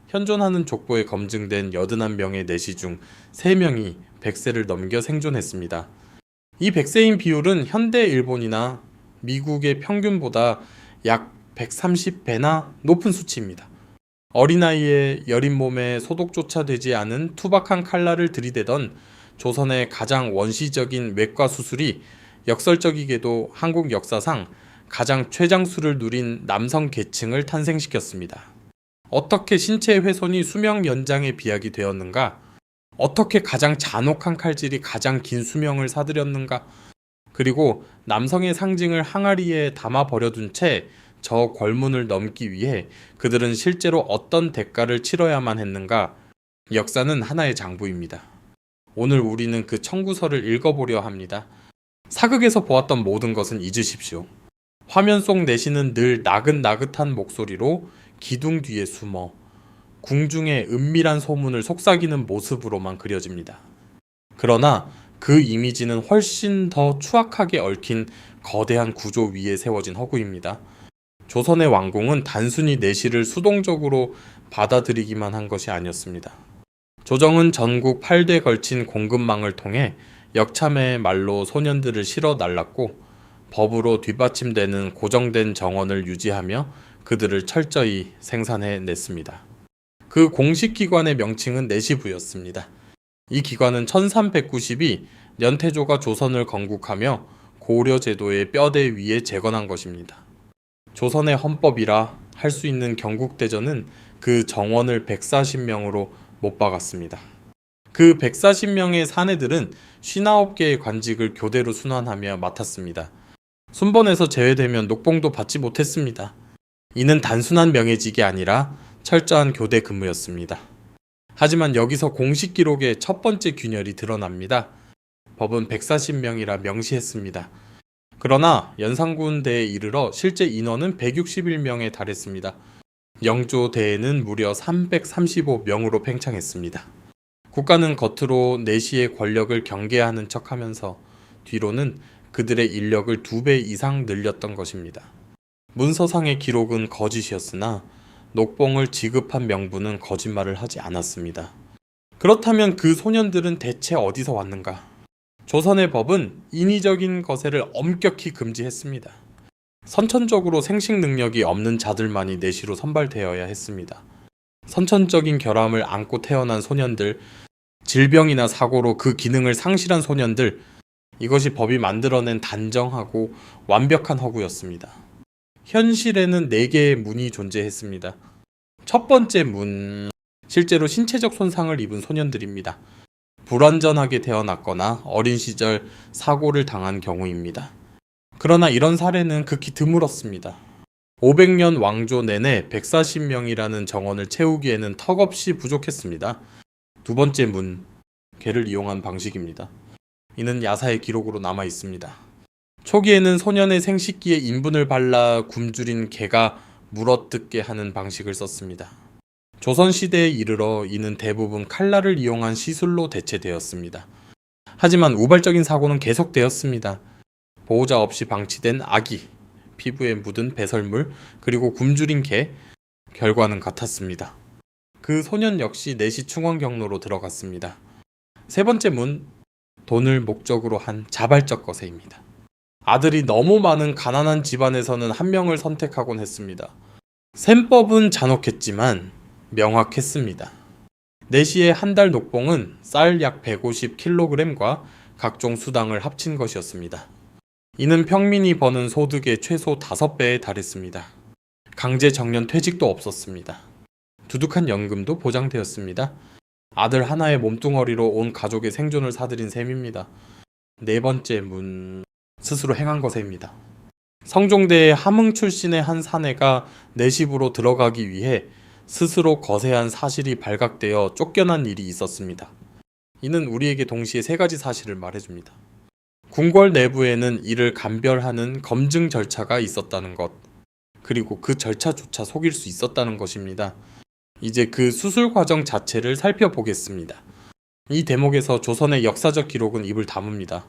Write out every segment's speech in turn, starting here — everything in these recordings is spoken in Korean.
현존하는 족보에 검증된 81명의 내시 중 3명이 100세를 넘겨 생존했습니다. 이 100세인 비율은 현대 일본이나 미국의 평균보다 약 130배나 높은 수치입니다. 어린아이의 여린 몸에 소독조차 되지 않은 투박한 칼날을 들이대던 조선의 가장 원시적인 외과 수술이 역설적이게도 한국 역사상 가장 최장수를 누린 남성 계층을 탄생시켰습니다. 어떻게 신체의 훼손이 수명 연장에 비약이 되었는가? 어떻게 가장 잔혹한 칼질이 가장 긴 수명을 사들였는가? 그리고 남성의 상징을 항아리에 담아 버려둔 채 저 궐문을 넘기 위해 그들은 실제로 어떤 대가를 치러야만 했는가? 역사는 하나의 장부입니다. 오늘 우리는 그 청구서를 읽어보려 합니다. 사극에서 보았던 모든 것은 잊으십시오. 화면 속 내시는 늘 나긋나긋한 목소리로 기둥 뒤에 숨어 궁중의 은밀한 소문을 속삭이는 모습으로만 그려집니다. 그러나 그 이미지는 훨씬 더 추악하게 얽힌 거대한 구조 위에 세워진 허구입니다. 조선의 왕궁은 단순히 내시를 수동적으로 받아들이기만 한 것이 아니었습니다. 조정은 전국 8대 걸친 공급망을 통해 역참의 말로 소년들을 실어 날랐고 법으로 뒷받침되는 고정된 정원을 유지하며 그들을 철저히 생산해냈습니다. 그 공식 기관의 명칭은 내시부였습니다. 이 기관은 1392 연태조가 조선을 건국하며 고려 제도의 뼈대 위에 재건한 것입니다. 조선의 헌법이라 할 수 있는 경국대전은 그 정원을 140명으로 못 박았습니다. 그 140명의 사내들은 59개의 관직을 교대로 순환하며 맡았습니다. 순번에서 제외되면 녹봉도 받지 못했습니다. 이는 단순한 명예직이 아니라 철저한 교대 근무였습니다. 하지만 여기서 공식 기록의 첫 번째 균열이 드러납니다. 법은 140명이라 명시했습니다. 그러나 연산군대에 이르러 실제 인원은 161명에 달했습니다. 영조대에는 무려 335명으로 팽창했습니다. 국가는 겉으로 내시의 권력을 경계하는 척하면서 뒤로는 그들의 인력을 2배 이상 늘렸던 것입니다. 문서상의 기록은 거짓이었으나 녹봉을 지급한 명부는 거짓말을 하지 않았습니다. 그렇다면 그 소년들은 대체 어디서 왔는가? 조선의 법은 인위적인 거세를 엄격히 금지했습니다. 선천적으로 생식 능력이 없는 자들만이 내시로 선발되어야 했습니다. 선천적인 결함을 안고 태어난 소년들, 질병이나 사고로 그 기능을 상실한 소년들, 이것이 법이 만들어낸 단정하고 완벽한 허구였습니다. 현실에는 4개의 문이 존재했습니다. 첫 번째 문, 실제로 신체적 손상을 입은 소년들입니다. 불완전하게 태어났거나 어린 시절 사고를 당한 경우입니다. 그러나 이런 사례는 극히 드물었습니다. 500년 왕조 내내 140명이라는 정원을 채우기에는 턱없이 부족했습니다. 두 번째 문, 개를 이용한 방식입니다. 이는 야사의 기록으로 남아 있습니다. 초기에는 소년의 생식기에 인분을 발라 굶주린 개가 물어뜯게 하는 방식을 썼습니다. 조선시대에 이르러 이는 대부분 칼날을 이용한 시술로 대체되었습니다. 하지만 우발적인 사고는 계속되었습니다. 보호자 없이 방치된 아기, 피부에 묻은 배설물, 그리고 굶주린 개, 결과는 같았습니다. 그 소년 역시 내시 충원 경로로 들어갔습니다. 세 번째 문, 돈을 목적으로 한 자발적 거세입니다. 아들이 너무 많은 가난한 집안에서는 한 명을 선택하곤 했습니다. 셈법은 잔혹했지만 명확했습니다. 내시의 한 달 녹봉은 쌀 약 150kg과 각종 수당을 합친 것이었습니다. 이는 평민이 버는 소득의 최소 5배에 달했습니다. 강제 정년 퇴직도 없었습니다. 두둑한 연금도 보장되었습니다. 아들 하나의 몸뚱어리로 온 가족의 생존을 사들인 셈입니다. 네 번째 문, 스스로 행한 것입니다. 성종대의 함흥 출신의 한 사내가 내시부로 들어가기 위해 스스로 거세한 사실이 발각되어 쫓겨난 일이 있었습니다. 이는 우리에게 동시에 3가지 사실을 말해줍니다. 궁궐 내부에는 이를 감별하는 검증 절차가 있었다는 것, 그리고 그 절차조차 속일 수 있었다는 것입니다. 이제 그 수술 과정 자체를 살펴보겠습니다. 이 대목에서 조선의 역사적 기록은 입을 다뭅니다.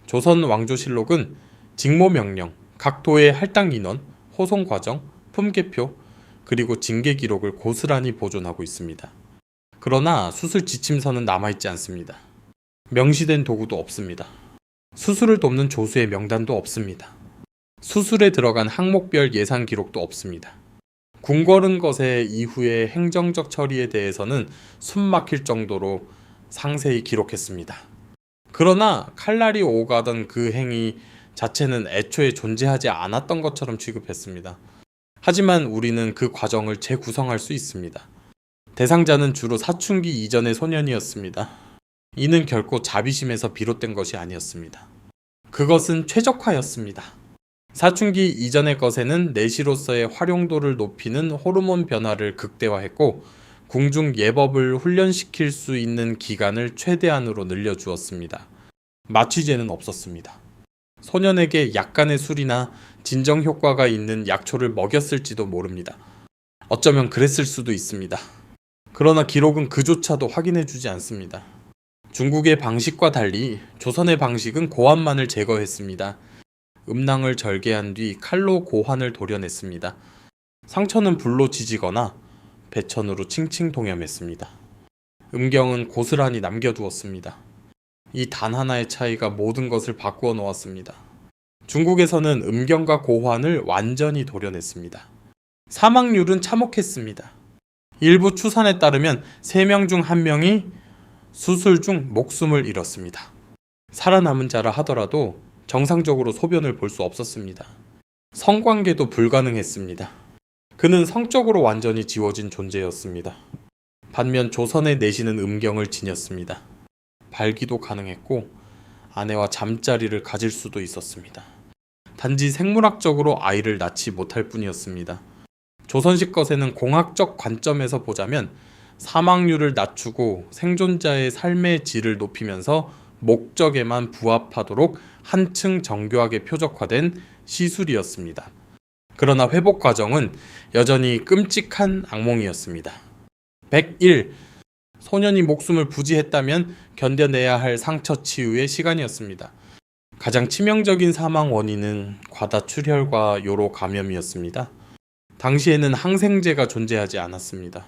조선 왕조실록은 직모명령, 각 도의 할당 인원, 호송 과정, 품계표, 그리고 징계 기록을 고스란히 보존하고 있습니다. 그러나 수술 지침서는 남아있지 않습니다. 명시된 도구도 없습니다. 수술을 돕는 조수의 명단도 없습니다. 수술에 들어간 항목별 예산 기록도 없습니다. 궁궐은 것의 이후의 행정적 처리에 대해서는 숨 막힐 정도로 상세히 기록했습니다. 그러나 칼날이 오가던 그 행위 자체는 애초에 존재하지 않았던 것처럼 취급했습니다. 하지만 우리는 그 과정을 재구성할 수 있습니다. 대상자는 주로 사춘기 이전의 소년이었습니다. 이는 결코 자비심에서 비롯된 것이 아니었습니다. 그것은 최적화였습니다. 사춘기 이전의 것에는 내시로서의 활용도를 높이는 호르몬 변화를 극대화했고 궁중 예법을 훈련시킬 수 있는 기간을 최대한으로 늘려주었습니다. 마취제는 없었습니다. 소년에게 약간의 술이나 진정 효과가 있는 약초를 먹였을지도 모릅니다. 어쩌면 그랬을 수도 있습니다. 그러나 기록은 그조차도 확인해주지 않습니다. 중국의 방식과 달리 조선의 방식은 고환만을 제거했습니다. 음낭을 절개한 뒤 칼로 고환을 도려냈습니다. 상처는 불로 지지거나 배천으로 칭칭 동염했습니다. 음경은 고스란히 남겨두었습니다. 이 단 하나의 차이가 모든 것을 바꾸어 놓았습니다. 중국에서는 음경과 고환을 완전히 도려냈습니다. 사망률은 참혹했습니다. 일부 추산에 따르면 3명 중 1명이 수술 중 목숨을 잃었습니다. 살아남은 자라 하더라도 정상적으로 소변을 볼 수 없었습니다. 성관계도 불가능했습니다. 그는 성적으로 완전히 지워진 존재였습니다. 반면 조선의 내시는 음경을 지녔습니다. 발기도 가능했고 아내와 잠자리를 가질 수도 있었습니다. 단지 생물학적으로 아이를 낳지 못할 뿐이었습니다. 조선식 것에는 공학적 관점에서 보자면 사망률을 낮추고 생존자의 삶의 질을 높이면서 목적에만 부합하도록 한층 정교하게 표적화된 시술이었습니다. 그러나 회복 과정은 여전히 끔찍한 악몽이었습니다. 101. 소년이 목숨을 부지했다면 견뎌내야 할 상처 치유의 시간이었습니다. 가장 치명적인 사망 원인은 과다출혈과 요로 감염이었습니다. 당시에는 항생제가 존재하지 않았습니다.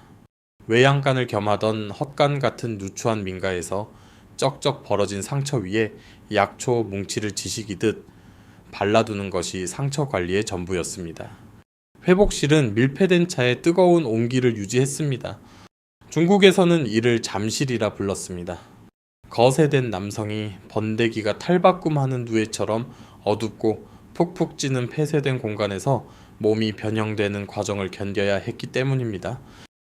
외양간을 겸하던 헛간 같은 누추한 민가에서 쩍쩍 벌어진 상처 위에 약초 뭉치를 지시기듯 발라두는 것이 상처 관리의 전부였습니다. 회복실은 밀폐된 차에 뜨거운 온기를 유지했습니다. 중국에서는 이를 잠실이라 불렀습니다. 거세된 남성이 번데기가 탈바꿈하는 누에처럼 어둡고 푹푹 찌는 폐쇄된 공간에서 몸이 변형되는 과정을 견뎌야 했기 때문입니다.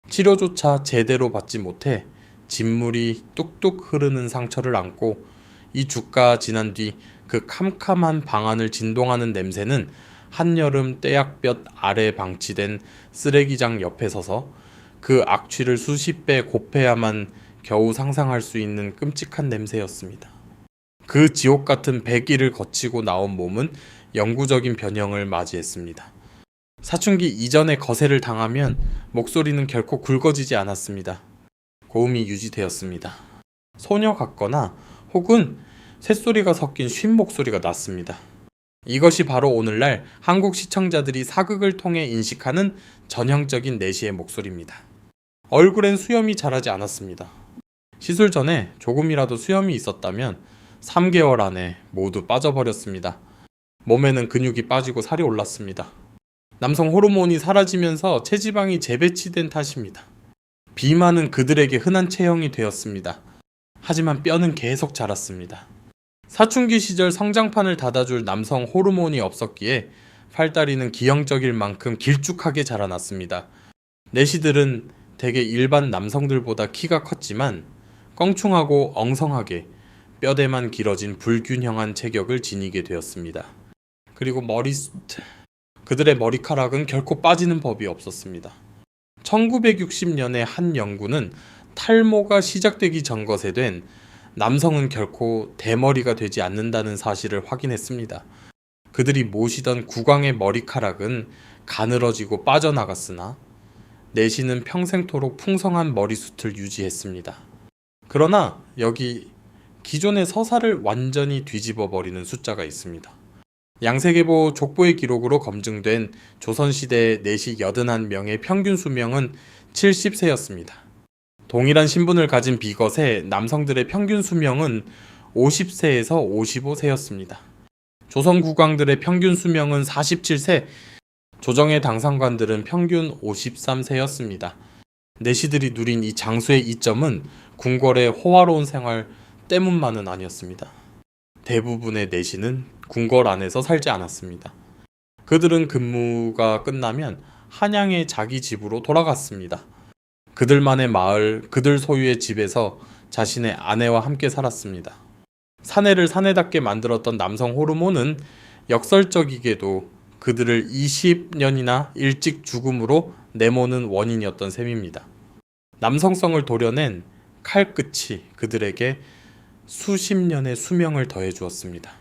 치료조차 제대로 받지 못해 진물이 뚝뚝 흐르는 상처를 안고 이 주가 지난 뒤 그 캄캄한 방 안을 진동하는 냄새는 한여름 떼약볕 아래 방치된 쓰레기장 옆에 서서 그 악취를 수십 배 곱해야만 겨우 상상할 수 있는 끔찍한 냄새였습니다. 그 지옥 같은 100일을 거치고 나온 몸은 영구적인 변형을 맞이했습니다. 사춘기 이전에 거세를 당하면 목소리는 결코 굵어지지 않았습니다. 고음이 유지되었습니다. 소녀 같거나 혹은 새소리가 섞인 쉰 목소리가 났습니다. 이것이 바로 오늘날 한국 시청자들이 사극을 통해 인식하는 전형적인 내시의 목소리입니다. 얼굴엔 수염이 자라지 않았습니다. 시술 전에 조금이라도 수염이 있었다면 3개월 안에 모두 빠져버렸습니다. 몸에는 근육이 빠지고 살이 올랐습니다. 남성 호르몬이 사라지면서 체지방이 재배치된 탓입니다. 비만은 그들에게 흔한 체형이 되었습니다. 하지만 뼈는 계속 자랐습니다. 사춘기 시절 성장판을 닫아줄 남성 호르몬이 없었기에 팔다리는 기형적일 만큼 길쭉하게 자라났습니다. 내시들은 대개 일반 남성들보다 키가 컸지만 껑충하고 엉성하게 뼈대만 길어진 불균형한 체격을 지니게 되었습니다. 그리고 그들의 머리카락은 결코 빠지는 법이 없었습니다. 1960년에 한 연구는 탈모가 시작되기 전 것에 된 남성은 결코 대머리가 되지 않는다는 사실을 확인했습니다. 그들이 모시던 구광의 머리카락은 가늘어지고 빠져나갔으나 내시는 평생토록 풍성한 머리숱을 유지했습니다. 그러나 여기 기존의 서사를 완전히 뒤집어 버리는 숫자가 있습니다. 양세계보 족보의 기록으로 검증된 조선시대 내시 81명의 평균 수명은 70세였습니다. 동일한 신분을 가진 비것의 남성들의 평균 수명은 50세에서 55세였습니다. 조선 국왕들의 평균 수명은 47세, 조정의 당상관들은 평균 53세였습니다. 내시들이 누린 이 장수의 이점은 궁궐의 호화로운 생활 때문만은 아니었습니다. 대부분의 내시는 궁궐 안에서 살지 않았습니다. 그들은 근무가 끝나면 한양의 자기 집으로 돌아갔습니다. 그들만의 마을, 그들 소유의 집에서 자신의 아내와 함께 살았습니다. 사내를 사내답게 만들었던 남성 호르몬은 역설적이게도 그들을 20년이나 일찍 죽음으로 내모는 원인이었던 셈입니다. 남성성을 도려낸 칼끝이 그들에게 수십 년의 수명을 더해 주었습니다.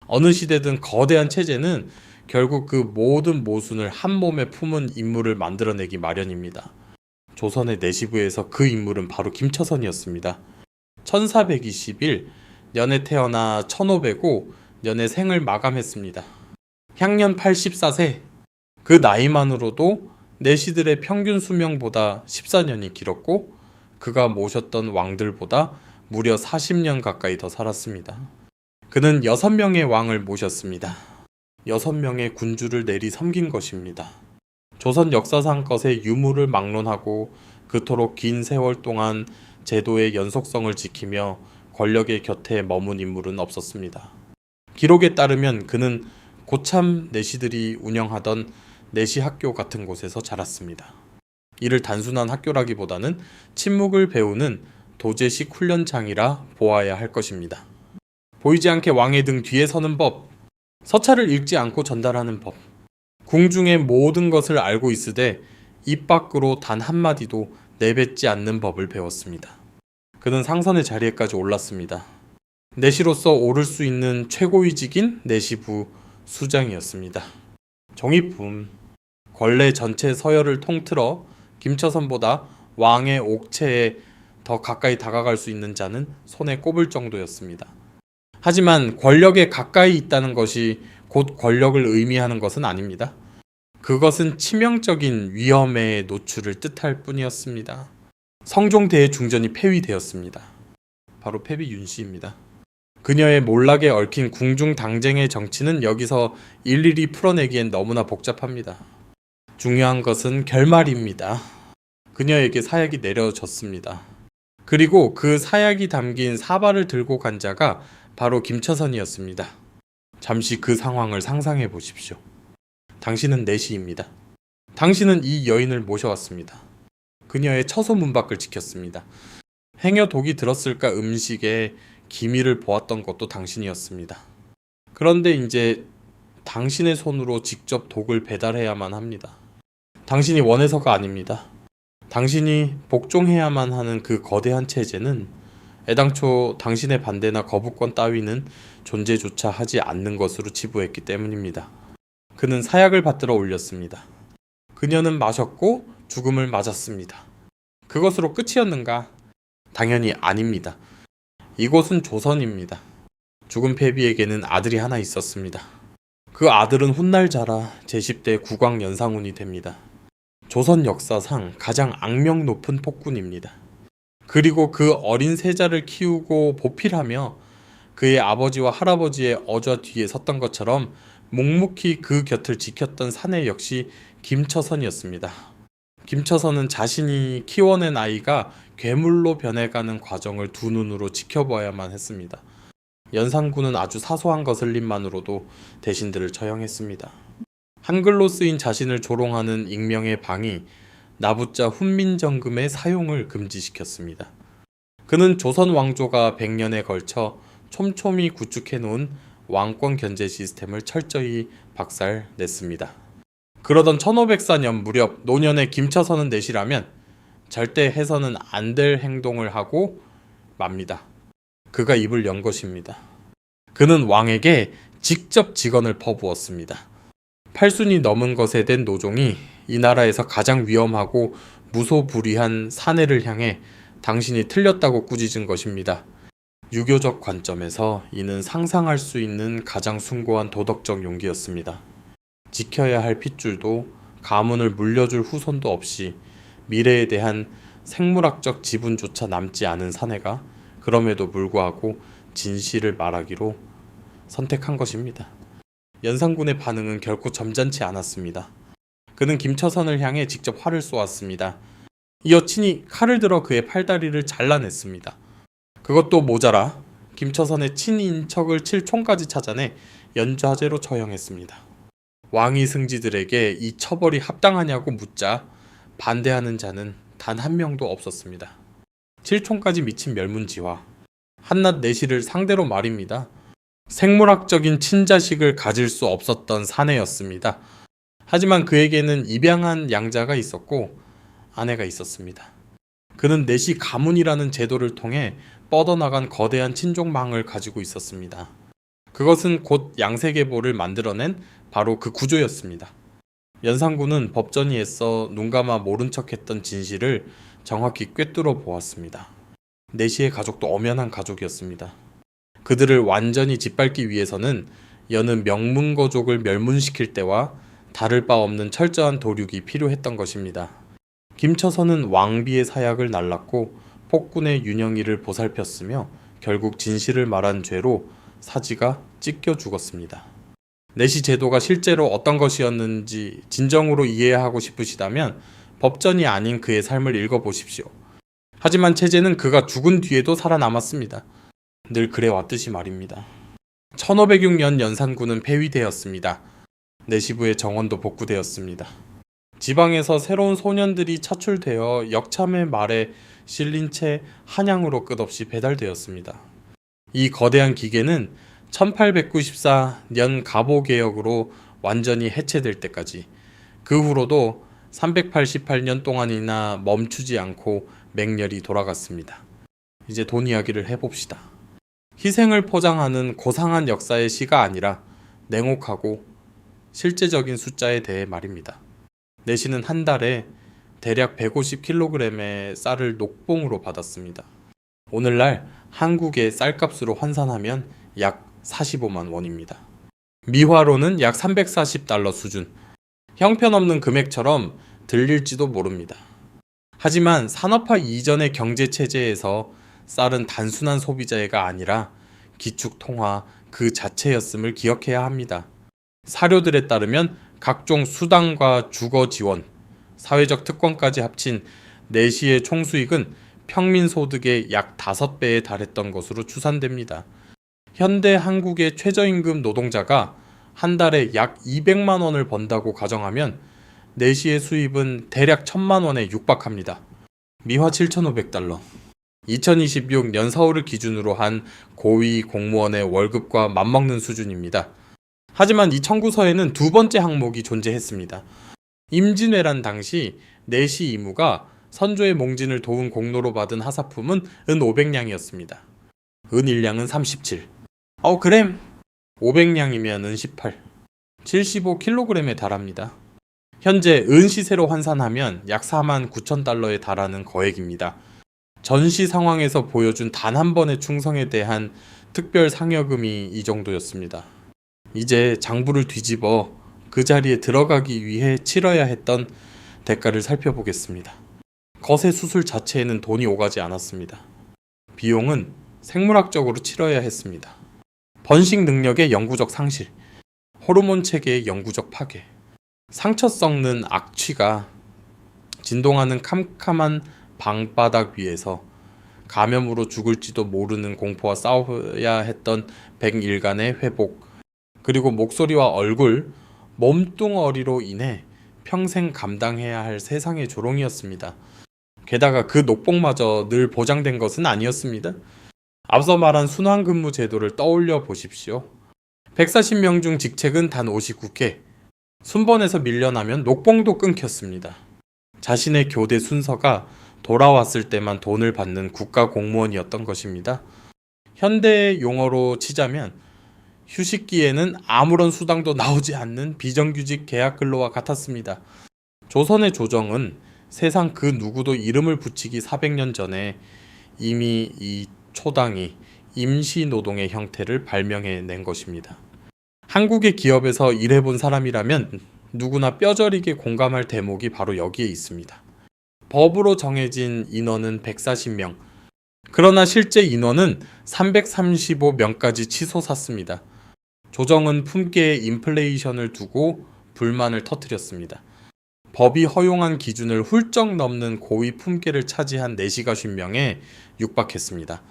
어느 시대든 거대한 체제는 결국 그 모든 모순을 한 몸에 품은 인물을 만들어내기 마련입니다. 조선의 내시부에서 그 인물은 바로 김처선이었습니다. 1421 년에 태어나 1505 년에 생을 마감했습니다. 향년 84세. 그 나이만으로도 내시들의 평균 수명보다 14년이 길었고 그가 모셨던 왕들보다 무려 40년 가까이 더 살았습니다. 그는 6명의 왕을 모셨습니다. 6명의 군주를 내리 섬긴 것입니다. 조선 역사상 것의 유무를 막론하고 그토록 긴 세월 동안 제도의 연속성을 지키며 권력의 곁에 머문 인물은 없었습니다. 기록에 따르면 그는 고참 내시들이 운영하던 내시학교 같은 곳에서 자랐습니다. 이를 단순한 학교라기보다는 침묵을 배우는 도제식 훈련장이라 보아야 할 것입니다. 보이지 않게 왕의 등 뒤에 서는 법, 서찰을 읽지 않고 전달하는 법, 궁중의 모든 것을 알고 있으되 입 밖으로 단 한마디도 내뱉지 않는 법을 배웠습니다. 그는 상선의 자리에까지 올랐습니다. 내시로서 오를 수 있는 최고위직인 내시부 수장이었습니다. 종이품, 권례 전체 서열을 통틀어 김처선보다 왕의 옥체에 더 가까이 다가갈 수 있는 자는 손에 꼽을 정도였습니다. 하지만 권력에 가까이 있다는 것이 곧 권력을 의미하는 것은 아닙니다. 그것은 치명적인 위험의 노출을 뜻할 뿐이었습니다. 성종대의 중전이 폐위되었습니다. 바로 패비 윤씨입니다. 그녀의 몰락에 얽힌 궁중 당쟁의 정치는 여기서 일일이 풀어내기엔 너무나 복잡합니다. 중요한 것은 결말입니다. 그녀에게 사약이 내려졌습니다. 그리고 그 사약이 담긴 사발을 들고 간 자가 바로 김처선이었습니다. 잠시 그 상황을 상상해 보십시오. 당신은 내시입니다. 당신은 이 여인을 모셔왔습니다. 그녀의 처소 문 밖을 지켰습니다. 행여 독이 들었을까 음식에 기미를 보았던 것도 당신이었습니다. 그런데 이제 당신의 손으로 직접 독을 배달해야만 합니다. 당신이 원해서가 아닙니다. 당신이 복종해야만 하는 그 거대한 체제는 애당초 당신의 반대나 거부권 따위는 존재조차 하지 않는 것으로 치부했기 때문입니다. 그는 사약을 받들어 올렸습니다. 그녀는 마셨고 죽음을 맞았습니다. 그것으로 끝이었는가? 당연히 아닙니다. 이곳은 조선입니다. 죽은 패비에게는 아들이 하나 있었습니다. 그 아들은 훗날 자라 제10대 국왕 연상훈이 됩니다. 조선 역사상 가장 악명 높은 폭군입니다. 그리고 그 어린 세자를 키우고 보필하며 그의 아버지와 할아버지의 어좌 뒤에 섰던 것처럼 묵묵히 그 곁을 지켰던 사내 역시 김처선이었습니다. 김처선은 자신이 키워낸 아이가 괴물로 변해가는 과정을 두 눈으로 지켜봐야만 했습니다. 연산군은 아주 사소한 거슬림만으로도 대신들을 처형했습니다. 한글로 쓰인 자신을 조롱하는 익명의 방이 나부자 훈민정금의 사용을 금지시켰습니다. 그는 조선 왕조가 100년에 걸쳐 촘촘히 구축해놓은 왕권 견제 시스템을 철저히 박살냈습니다. 그러던 1504년 무렵 노년의 김처선은 내시라면 절대 해서는 안 될 행동을 하고 맙니다. 그가 입을 연 것입니다. 그는 왕에게 직접 직언을 퍼부었습니다. 8순이 넘은 것에 된 노종이 이 나라에서 가장 위험하고 무소불위한 사내를 향해 당신이 틀렸다고 꾸짖은 것입니다. 유교적 관점에서 이는 상상할 수 있는 가장 숭고한 도덕적 용기였습니다. 지켜야 할 핏줄도 가문을 물려줄 후손도 없이 미래에 대한 생물학적 지분조차 남지 않은 사내가 그럼에도 불구하고 진실을 말하기로 선택한 것입니다. 연산군의 반응은 결코 점잖지 않았습니다. 그는 김처선을 향해 직접 활을 쏘았습니다. 이어 친히 칼을 들어 그의 팔다리를 잘라냈습니다. 그것도 모자라 김처선의 친인척을 칠 총까지 찾아내 연좌제로 처형했습니다. 왕이 승지들에게 이 처벌이 합당하냐고 묻자 반대하는 자는 단 한 명도 없었습니다. 칠총까지 미친 멸문지화, 한낱 내시를 상대로 말입니다. 생물학적인 친자식을 가질 수 없었던 사내였습니다. 하지만 그에게는 입양한 양자가 있었고 아내가 있었습니다. 그는 내시 가문이라는 제도를 통해 뻗어나간 거대한 친족망을 가지고 있었습니다. 그것은 곧 양세계보를 만들어낸 바로 그 구조였습니다. 연산군은 법전이 애써 눈감아 모른 척했던 진실을 정확히 꿰뚫어 보았습니다. 내시의 가족도 엄연한 가족이었습니다. 그들을 완전히 짓밟기 위해서는 여는 명문거족을 멸문시킬 때와 다를 바 없는 철저한 도륙이 필요했던 것입니다. 김처선은 왕비의 사약을 날랐고 폭군의 윤영이를 보살폈으며 결국 진실을 말한 죄로 사지가 찢겨 죽었습니다. 내시 제도가 실제로 어떤 것이었는지 진정으로 이해하고 싶으시다면 법전이 아닌 그의 삶을 읽어보십시오. 하지만 체제는 그가 죽은 뒤에도 살아남았습니다. 늘 그래왔듯이 말입니다. 1506년 연산군은 폐위되었습니다. 내시부의 정원도 복구되었습니다. 지방에서 새로운 소년들이 차출되어 역참의 말에 실린 채 한양으로 끝없이 배달되었습니다. 이 거대한 기계는 1894년 갑오개혁으로 완전히 해체될 때까지, 그 후로도 388년 동안이나 멈추지 않고 맹렬히 돌아갔습니다. 이제 돈 이야기를 해봅시다. 희생을 포장하는 고상한 역사의 시가 아니라 냉혹하고 실제적인 숫자에 대해 말입니다. 내시는 한 달에 대략 150kg의 쌀을 녹봉으로 받았습니다. 오늘날 한국의 쌀값으로 환산하면 약 45만 원입니다. 미화로는 약 340달러 수준. 형편없는 금액처럼 들릴지도 모릅니다. 하지만 산업화 이전의 경제체제에서 쌀은 단순한 소비자가 아니라 기축통화 그 자체였음을 기억해야 합니다. 사료들에 따르면 각종 수당과 주거 지원, 사회적 특권까지 합친 내시의 총수익은 평민 소득의 약 5배에 달했던 것으로 추산됩니다. 현대 한국의 최저임금 노동자가 한 달에 약 200만 원을 번다고 가정하면 내시의 수입은 대략 1000만 원에 육박합니다. 미화 7,500달러. 2026년 서울을 기준으로 한 고위 공무원의 월급과 맞먹는 수준입니다. 하지만 이 청구서에는 두 번째 항목이 존재했습니다. 임진왜란 당시 내시 이무가 선조의 몽진을 도운 공로로 받은 하사품은 은 500량이었습니다. 은 1량은 37. 그램 500량이면 은 18. 75kg에 달합니다. 현재 은 시세로 환산하면 약 49,000달러에 달하는 거액입니다. 전시 상황에서 보여준 단 한 번의 충성에 대한 특별 상여금이 이 정도였습니다. 이제 장부를 뒤집어 그 자리에 들어가기 위해 치러야 했던 대가를 살펴보겠습니다. 거세 수술 자체에는 돈이 오가지 않았습니다. 비용은 생물학적으로 치러야 했습니다. 번식 능력의 영구적 상실, 호르몬 체계의 영구적 파괴, 상처 썩는 악취가 진동하는 캄캄한 방바닥 위에서 감염으로 죽을지도 모르는 공포와 싸워야 했던 백일간의 회복, 그리고 목소리와 얼굴, 몸뚱어리로 인해 평생 감당해야 할 세상의 조롱이었습니다. 게다가 그 녹봉마저 늘 보장된 것은 아니었습니다. 앞서 말한 순환근무 제도를 떠올려 보십시오. 140명 중 직책은 단 59개. 순번에서 밀려나면 녹봉도 끊겼습니다. 자신의 교대 순서가 돌아왔을 때만 돈을 받는 국가 공무원이었던 것입니다. 현대의 용어로 치자면 휴식기에는 아무런 수당도 나오지 않는 비정규직 계약 근로와 같았습니다. 조선의 조정은 세상 그 누구도 이름을 붙이기 400년 전에 이미 이 초당이 임시노동의 형태를 발명해낸 것입니다. 한국의 기업에서 일해본 사람이라면 누구나 뼈저리게 공감할 대목이 바로 여기에 있습니다. 법으로 정해진 인원은 140명, 그러나 실제 인원은 335명까지 치솟았습니다. 조정은 품계에 인플레이션을 두고 불만을 터뜨렸습니다. 법이 허용한 기준을 훌쩍 넘는 고위 품계를 차지한 내시가 50명에 육박했습니다.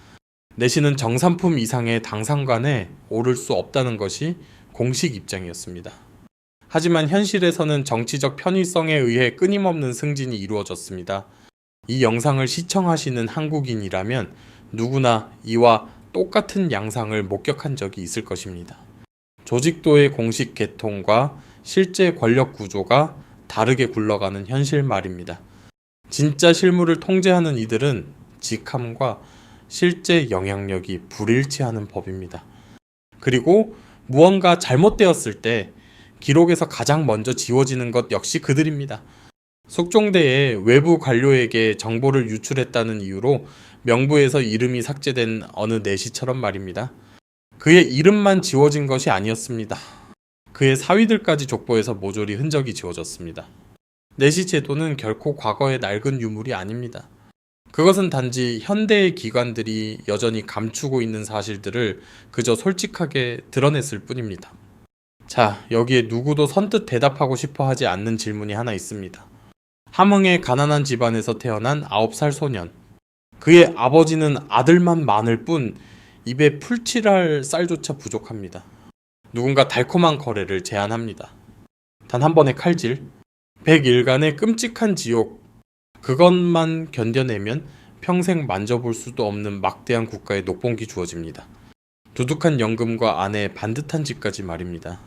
내시는 정산품 이상의 당상관에 오를 수 없다는 것이 공식 입장이었습니다. 하지만 현실에서는 정치적 편의성에 의해 끊임없는 승진이 이루어졌습니다. 이 영상을 시청하시는 한국인이라면 누구나 이와 똑같은 양상을 목격한 적이 있을 것입니다. 조직도의 공식 계통과 실제 권력 구조가 다르게 굴러가는 현실 말입니다. 진짜 실무를 통제하는 이들은 직함과 실제 영향력이 불일치하는 법입니다. 그리고 무언가 잘못되었을 때 기록에서 가장 먼저 지워지는 것 역시 그들입니다. 숙종대에 외부 관료에게 정보를 유출했다는 이유로 명부에서 이름이 삭제된 어느 내시처럼 말입니다. 그의 이름만 지워진 것이 아니었습니다. 그의 사위들까지 족보에서 모조리 흔적이 지워졌습니다. 내시 제도는 결코 과거의 낡은 유물이 아닙니다. 그것은 단지 현대의 기관들이 여전히 감추고 있는 사실들을 그저 솔직하게 드러냈을 뿐입니다. 자, 여기에 누구도 선뜻 대답하고 싶어 하지 않는 질문이 하나 있습니다. 함흥의 가난한 집안에서 태어난 9살 소년. 그의 아버지는 아들만 많을 뿐 입에 풀칠할 쌀조차 부족합니다. 누군가 달콤한 거래를 제안합니다. 단 한 번의 칼질, 100일간의 끔찍한 지옥, 그것만 견뎌내면 평생 만져볼 수도 없는 막대한 국가의 녹봉기 주어집니다. 두둑한 연금과 아내의 반듯한 집까지 말입니다.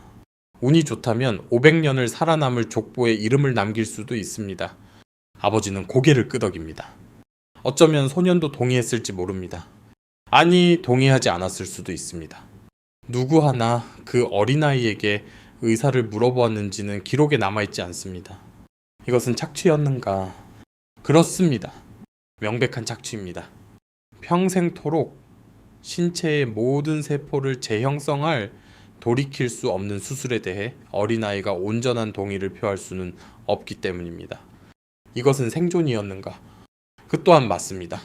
운이 좋다면 500년을 살아남을 족보에 이름을 남길 수도 있습니다. 아버지는 고개를 끄덕입니다. 어쩌면 소년도 동의했을지 모릅니다. 아니, 동의하지 않았을 수도 있습니다. 누구 하나 그 어린아이에게 의사를 물어보았는지는 기록에 남아있지 않습니다. 이것은 착취였는가? 그렇습니다. 명백한 착취입니다. 평생토록 신체의 모든 세포를 재형성할 돌이킬 수 없는 수술에 대해 어린아이가 온전한 동의를 표할 수는 없기 때문입니다. 이것은 생존이었는가? 그 또한 맞습니다.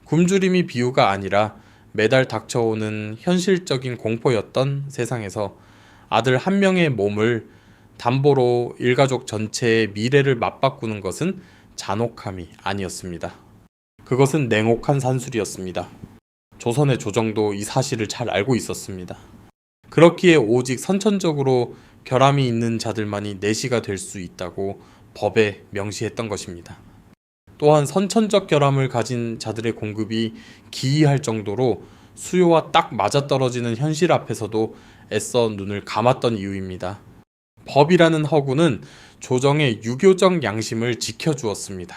굶주림이 비유가 아니라 매달 닥쳐오는 현실적인 공포였던 세상에서 아들 한 명의 몸을 담보로 일가족 전체의 미래를 맞바꾸는 것은 잔혹함이 아니었습니다. 그것은 냉혹한 산술이었습니다. 조선의 조정도 이 사실을 잘 알고 있었습니다. 그렇기에 오직 선천적으로 결함이 있는 자들만이 내시가 될 수 있다고 법에 명시했던 것입니다. 또한 선천적 결함을 가진 자들의 공급이 기이할 정도로 수요와 딱 맞아떨어지는 현실 앞에서도 애써 눈을 감았던 이유입니다. 법이라는 허구는 조정의 유교적 양심을 지켜주었습니다.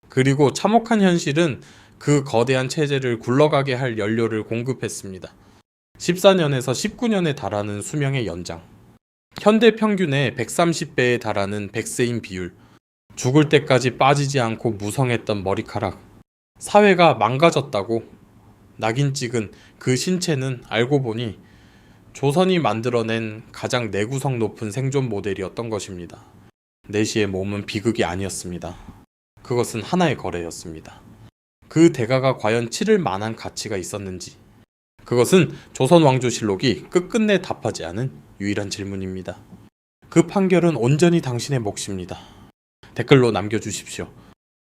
그리고 참혹한 현실은 그 거대한 체제를 굴러가게 할 연료를 공급했습니다. 14년에서 19년에 달하는 수명의 연장, 현대 평균의 130배에 달하는 백세인 비율, 죽을 때까지 빠지지 않고 무성했던 머리카락, 사회가 망가졌다고 낙인 찍은 그 신체는 알고 보니 조선이 만들어낸 가장 내구성 높은 생존 모델이었던 것입니다. 내시의 몸은 비극이 아니었습니다. 그것은 하나의 거래였습니다. 그 대가가 과연 치를 만한 가치가 있었는지, 그것은 조선왕조실록이 끝끝내 답하지 않은 유일한 질문입니다. 그 판결은 온전히 당신의 몫입니다. 댓글로 남겨주십시오.